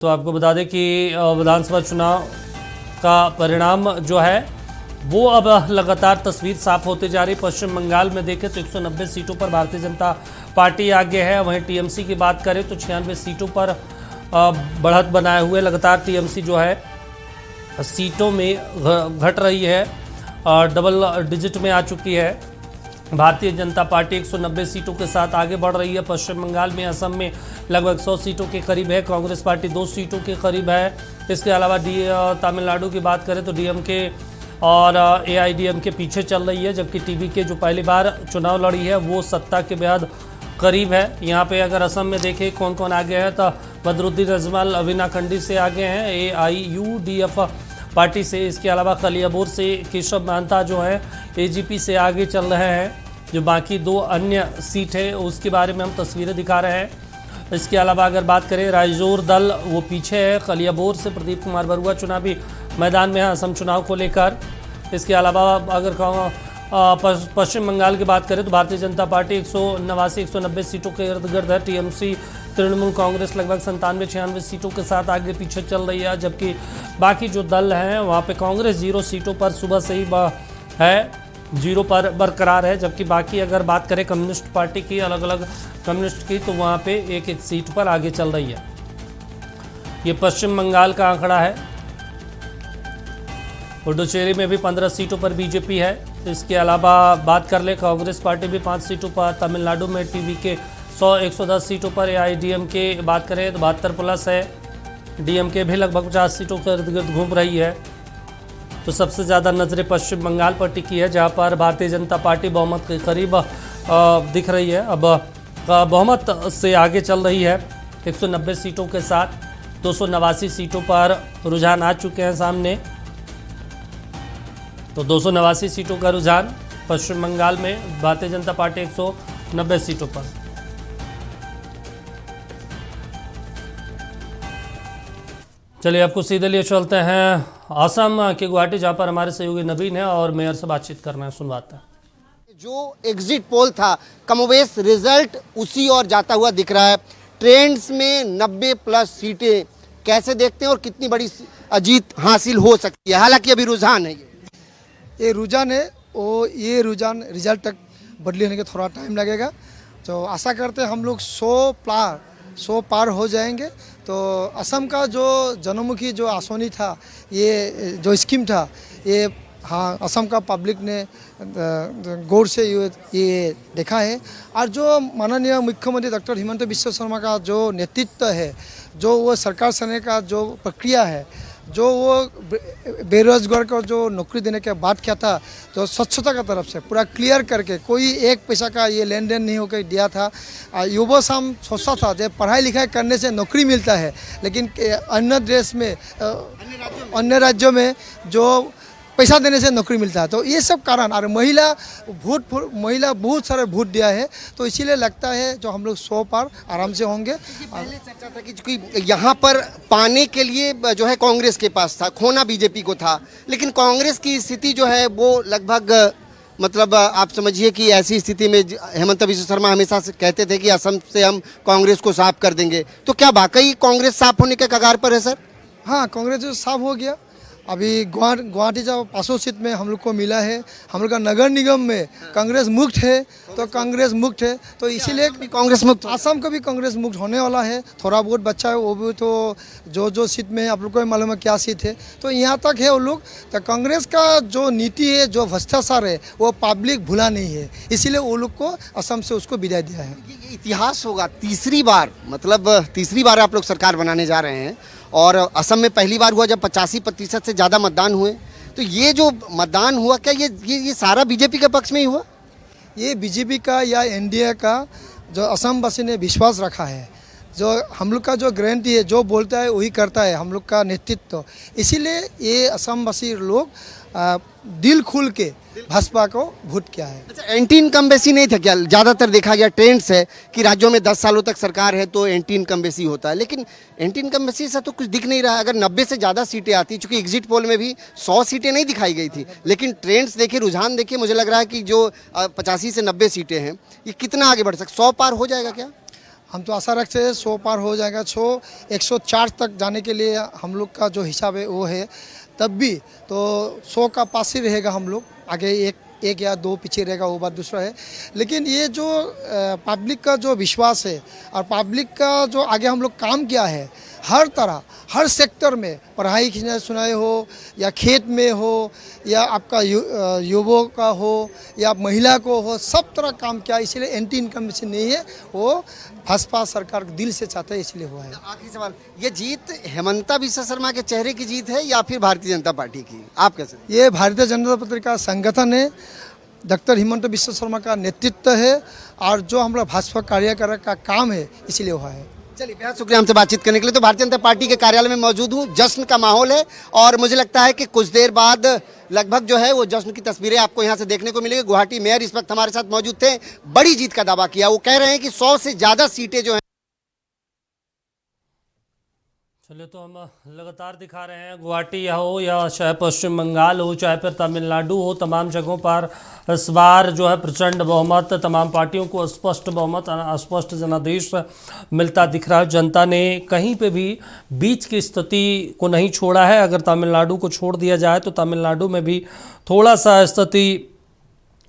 तो आपको बता दें कि विधानसभा चुनाव का परिणाम जो है वो अब लगातार तस्वीर साफ होती जा रही। पश्चिम बंगाल में देखें तो 190 सीटों पर भारतीय जनता पार्टी आगे है। वहीं टीएमसी की बात करें तो 96 सीटों पर बढ़त बनाए हुए लगातार टीएमसी जो है सीटों में घट रही है, डबल डिजिट में आ चुकी है। भारतीय जनता पार्टी 190 सीटों के साथ आगे बढ़ रही है। पश्चिम बंगाल में, असम में लगभग 100 सीटों के करीब है। कांग्रेस पार्टी 2 सीटों के करीब है। इसके अलावा तमिलनाडु की बात करें तो डीएमके और एआईडीएमके पीछे चल रही है, जबकि टीवीके जो पहली बार चुनाव लड़ी है वो सत्ता के बेहद करीब है। यहाँ पे अगर असम में देखें कौन कौन आगे है तो बदरुद्दीन अजमल अविनाखंडी से आगे हैं, एआईयूडीएफ पार्टी से। इसके अलावा कलियाबोर से केशव महंता जो है एजीपी से आगे चल रहे हैं। जो बाकी 2 अन्य सीट है उसके बारे में हम तस्वीरें दिखा रहे हैं। इसके अलावा अगर बात करें रायजोर दल वो पीछे है। कलियाबोर से प्रदीप कुमार बरुआ चुनावी मैदान में है असम चुनाव को लेकर। इसके अलावा अगर पश्चिम बंगाल की बात करें तो भारतीय जनता पार्टी 190 सीटों के इर्द गिर्द है। टीएमसी, तृणमूल कांग्रेस लगभग 97-96 सीटों के साथ आगे पीछे चल रही है, जबकि बाकी जो दल हैं वहाँ पे कांग्रेस 0 सीटों पर सुबह से ही है, 0 पर बरकरार है। जबकि बाकी अगर बात करें कम्युनिस्ट पार्टी की, अलग अलग कम्युनिस्ट की, तो वहाँ पे एक सीट पर आगे चल रही है। ये पश्चिम बंगाल का आंकड़ा है। पुडुचेरी में भी 15 सीटों पर बीजेपी है। इसके अलावा बात कर ले कांग्रेस पार्टी भी 5 सीटों पर, तमिलनाडु में टीवीके 110 सीटों पर, एआईडीएमके बात करें तो 72 प्लस है। डीएमके भी लगभग 50 सीटों के इर्द गिर्द घूम रही है। तो सबसे ज़्यादा नज़रें पश्चिम बंगाल पर टिकी है, जहां पर भारतीय जनता पार्टी बहुमत के करीब दिख रही है। अब बहुमत से आगे चल रही है 190 सीटों के साथ। 289 सीटों पर रुझान आ चुके हैं सामने। तो 289 सीटों का रुझान पश्चिम बंगाल में, भारतीय जनता पार्टी 190 सीटों पर। चलिए आपको सीधे लिए चलते हैं असम के गुवाहाटी, जहां पर हमारे सहयोगी नवीन है और मेयर से बातचीत करना है, सुनवाते हैं। जो एग्जिट पोल था कमोबेश रिजल्ट उसी ओर जाता हुआ दिख रहा है। ट्रेंड्स में 90 प्लस सीटें कैसे देखते हैं और कितनी बड़ी जीत हासिल हो सकती है? हालांकि अभी रुझान है, ये रुझान है, वो ये रुझान रिजल्ट तक बदली होने के थोड़ा टाइम लगेगा। तो आशा करते हैं हम लोग 100 पार हो जाएंगे। तो असम का जो जनमुखी जो आसोनी था, ये जो स्कीम था, ये हाँ असम का पब्लिक ने गौर से ये देखा है। और जो माननीय मुख्यमंत्री डॉक्टर हिमंत बिश्व शर्मा का जो नेतृत्व है, जो वो सरकार चलाने का जो प्रक्रिया है, जो वो बेरोजगार को जो नौकरी देने के बाद क्या था, तो स्वच्छता का तरफ से पूरा क्लियर करके कोई एक पैसा का ये लेन देन नहीं होकर दिया था। युवा हम सोचता था जब पढ़ाई लिखाई करने से नौकरी मिलता है, लेकिन अन्य देश में, अन्य राज्यों में जो पैसा देने से नौकरी मिलता है। तो ये सब कारण, और महिला बहुत सारे वोट दिया है, तो इसीलिए लगता है जो हम लोग 100 पार आराम से होंगे। पहले चर्चा था कि यहाँ पर पाने के लिए जो है कांग्रेस के पास था, खोना बीजेपी को था, लेकिन कांग्रेस की स्थिति जो है वो लगभग मतलब आप समझिए कि ऐसी स्थिति में हेमंत बिश्व शर्मा हमेशा से कहते थे कि असम से हम कांग्रेस को साफ कर देंगे। तो क्या वाकई कांग्रेस साफ होने के कगार पर है सर? हाँ, कांग्रेस जो साफ हो गया। अभी गुवाहाटी जो 500 सीट में हम लोग को मिला है। हम लोग का नगर निगम में कांग्रेस मुक्त है, तो कांग्रेस मुक्त है, तो इसीलिए कांग्रेस मुक्त, असम का भी कांग्रेस मुक्त होने वाला है। थोड़ा बहुत बच्चा है, वो भी तो जो सीट में आप लोग को मालूम है क्या सीट है, तो यहाँ तक है वो लोग। तो कांग्रेस का जो नीति है, जो भ्रष्टाचार है, वो पब्लिक भूला नहीं है, इसीलिए वो लोग को असम से उसको विदाई दिया है। इतिहास होगा तीसरी बार, मतलब तीसरी बार आप लोग सरकार बनाने जा रहे हैं, और असम में पहली बार हुआ जब 85% से ज़्यादा मतदान हुए। तो ये जो मतदान हुआ, क्या ये सारा बीजेपी के पक्ष में ही हुआ? ये बीजेपी का या एनडीए का जो असम वासी ने विश्वास रखा है, जो हम लोग का जो गारंटी है, जो बोलता है वही करता है हम लोग का नेतृत्व। इसीलिए ये असम वासी लोग दिल खुल के भाजपा को वोट किया है। अच्छा, एंटी इनकम्बेंसी नहीं था क्या? ज़्यादातर देखा गया ट्रेंड्स है कि राज्यों में 10 सालों तक सरकार है तो एंटी इनकम्बेंसी होता है, लेकिन एंटी इनकम्बेंसी से तो कुछ दिख नहीं रहा। अगर 90 से ज़्यादा सीटें आती, चूँकि एग्जिट पोल में भी 100 सीटें नहीं दिखाई गई थी, लेकिन ट्रेंड्स देखिए, रुझान देखिए, मुझे लग रहा है कि जो 85 से 90 सीटें हैं, ये कितना आगे बढ़ सकता? 100 पार हो जाएगा क्या? हम तो आशा रखते हैं 100 पार हो जाएगा। 104 तक जाने के लिए हम लोग का जो हिसाब है वो है, तब भी तो 100 का पास ही रहेगा। हम लोग आगे एक या दो पीछे रहेगा, वो बात दूसरा है। लेकिन ये जो पब्लिक का जो विश्वास है और पब्लिक का जो आगे हम लोग काम किया है, हर तरह हर सेक्टर में, पढ़ाई सुनाई हो या खेत में हो या आपका युवाओं का हो या महिला को हो, सब तरह काम किया। इसलिए एंटी इनकम्बेंसी नहीं है, वो भाजपा सरकार दिल से चाहते हैं, इसलिए हुआ है। आखिरी सवाल, ये जीत हेमंता बिस्वा शर्मा के चेहरे की जीत है या फिर भारतीय जनता पार्टी की, आप कैसे? ये भारतीय जनता पार्टी का संगठन है, डॉक्टर हिमंत बिस्वा शर्मा का नेतृत्व है और जो हमारा भाजपा कार्यकर्ता का काम है, इसलिए हुआ है। चलिए, बेहद शुक्रिया हमसे बातचीत करने के लिए। तो भारतीय जनता पार्टी के कार्यालय में मौजूद हूँ, जश्न का माहौल है और मुझे लगता है कि कुछ देर बाद लगभग जो है वो जश्न की तस्वीरें आपको यहाँ से देखने को मिलेगी। गुवाहाटी मेयर इस वक्त हमारे साथ मौजूद थे, बड़ी जीत का दावा किया। वो कह रहे हैं कि 100 से ज्यादा सीटें जो हैं। चलिए, तो हम लगातार दिखा रहे हैं, गुवाहाटी हो या चाहे पश्चिम बंगाल हो, चाहे फिर तमिलनाडु हो, तमाम जगहों पर इस बार जो है प्रचंड बहुमत, तमाम पार्टियों को स्पष्ट बहुमत, स्पष्ट जनादेश मिलता दिख रहा है। जनता ने कहीं पे भी बीच की स्थिति को नहीं छोड़ा है। अगर तमिलनाडु को छोड़ दिया जाए तो तमिलनाडु में भी थोड़ा सा स्थिति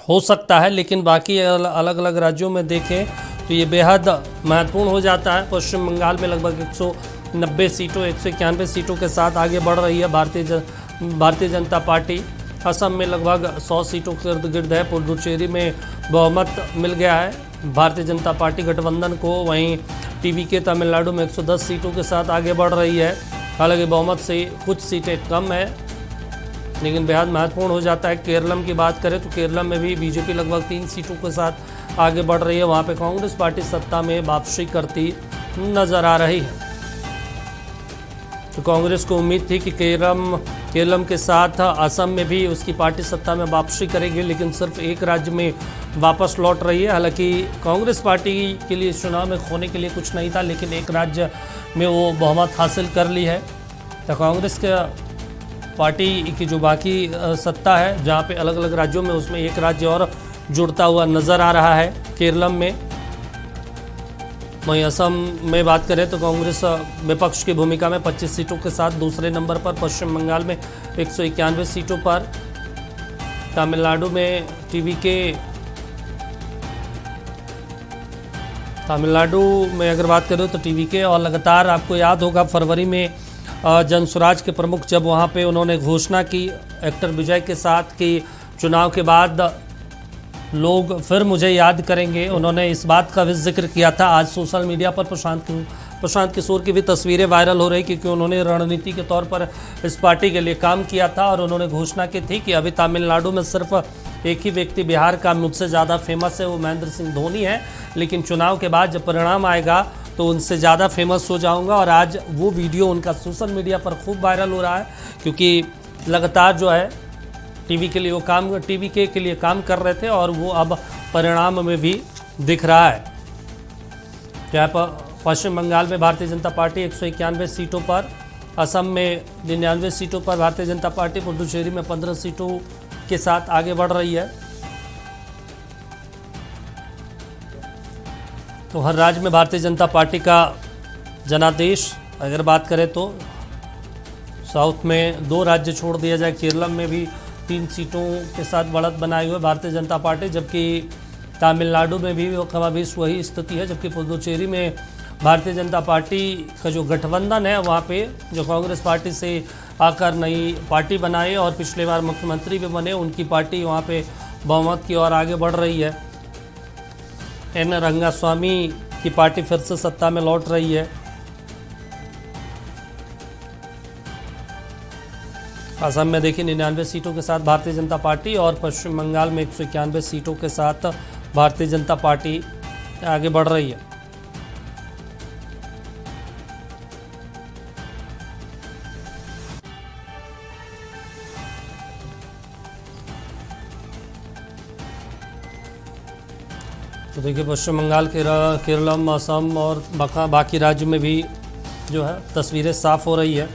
हो सकता है, लेकिन बाकी अलग अलग राज्यों में देखें तो ये बेहद महत्वपूर्ण हो जाता है। पश्चिम बंगाल में लगभग 190 सीटों, 191 सीटों के साथ आगे बढ़ रही है भारतीय जनता पार्टी। असम में लगभग 100 सीटों के इर्द गिर्द है। पुडुचेरी में बहुमत मिल गया है भारतीय जनता पार्टी गठबंधन को। वहीं टीवीके तमिलनाडु में 110 सीटों के साथ आगे बढ़ रही है। हालांकि बहुमत से कुछ सीटें कम है, लेकिन बेहद महत्वपूर्ण हो जाता है। केरलम की बात करें तो केरलम में भी बीजेपी लगभग 3 सीटों के साथ आगे बढ़ रही है। वहाँ पे कांग्रेस पार्टी सत्ता में वापसी करती नजर आ रही है। तो कांग्रेस को उम्मीद थी कि केरलम के साथ असम में भी उसकी पार्टी सत्ता में वापसी करेगी, लेकिन सिर्फ एक राज्य में वापस लौट रही है। हालांकि कांग्रेस पार्टी के लिए इस चुनाव में खोने के लिए कुछ नहीं था, लेकिन एक राज्य में वो बहुमत हासिल कर ली है। तो कांग्रेस के पार्टी की जो बाकी सत्ता है, जहाँ पे अलग अलग राज्यों में, उसमें एक राज्य और जुड़ता हुआ नज़र आ रहा है केरलम में। वहीं असम में बात करें तो कांग्रेस विपक्ष की भूमिका में 25 सीटों के साथ दूसरे नंबर पर। पश्चिम बंगाल में 191 सीटों पर। तमिलनाडु में अगर बात करें तो टीवीके, और लगातार आपको याद होगा फरवरी में जनसुराज के प्रमुख जब वहाँ पे उन्होंने घोषणा की एक्टर विजय के साथ कि चुनाव के बाद लोग फिर मुझे याद करेंगे, उन्होंने इस बात का भी जिक्र किया था। आज सोशल मीडिया पर प्रशांत किशोर की भी तस्वीरें वायरल हो रही, क्योंकि उन्होंने रणनीति के तौर पर इस पार्टी के लिए काम किया था और उन्होंने घोषणा की थी कि अभी तमिलनाडु में सिर्फ एक ही व्यक्ति बिहार का मुझसे ज़्यादा फेमस है, वो महेंद्र सिंह धोनी है, लेकिन चुनाव के बाद जब परिणाम आएगा तो उनसे ज़्यादा फेमस हो जाऊँगा। और आज वो वीडियो उनका सोशल मीडिया पर खूब वायरल हो रहा है, क्योंकि लगातार जो है टीवीके के लिए काम कर रहे थे और वो अब परिणाम में भी दिख रहा है। चाहे पश्चिम बंगाल में भारतीय जनता पार्टी 191 सीटों पर, असम में 99 सीटों पर भारतीय जनता पार्टी, पुडुचेरी में 15 सीटों के साथ आगे बढ़ रही है। तो हर राज्य में भारतीय जनता पार्टी का जनादेश, अगर बात करें तो साउथ में 2 राज्य छोड़ दिया जाए, केरलम में भी 3 सीटों के साथ बढ़त बनाई हुई भारतीय जनता पार्टी, जबकि तमिलनाडु में भी कमाबीस वही स्थिति है। जबकि पुडुचेरी में भारतीय जनता पार्टी का जो गठबंधन है, वहाँ पे जो कांग्रेस पार्टी से आकर नई पार्टी बनाए और पिछले बार मुख्यमंत्री भी बने, उनकी पार्टी वहाँ पे बहुमत की ओर आगे बढ़ रही है। एन रंगास्वामी की पार्टी फिर से सत्ता में लौट रही है। असम में देखिए 99 सीटों के साथ भारतीय जनता पार्टी, और पश्चिम बंगाल में 191 सीटों के साथ भारतीय जनता पार्टी आगे बढ़ रही है। तो देखिए पश्चिम बंगाल, केरलम, असम और बाकी राज्य में भी जो है तस्वीरें साफ हो रही है।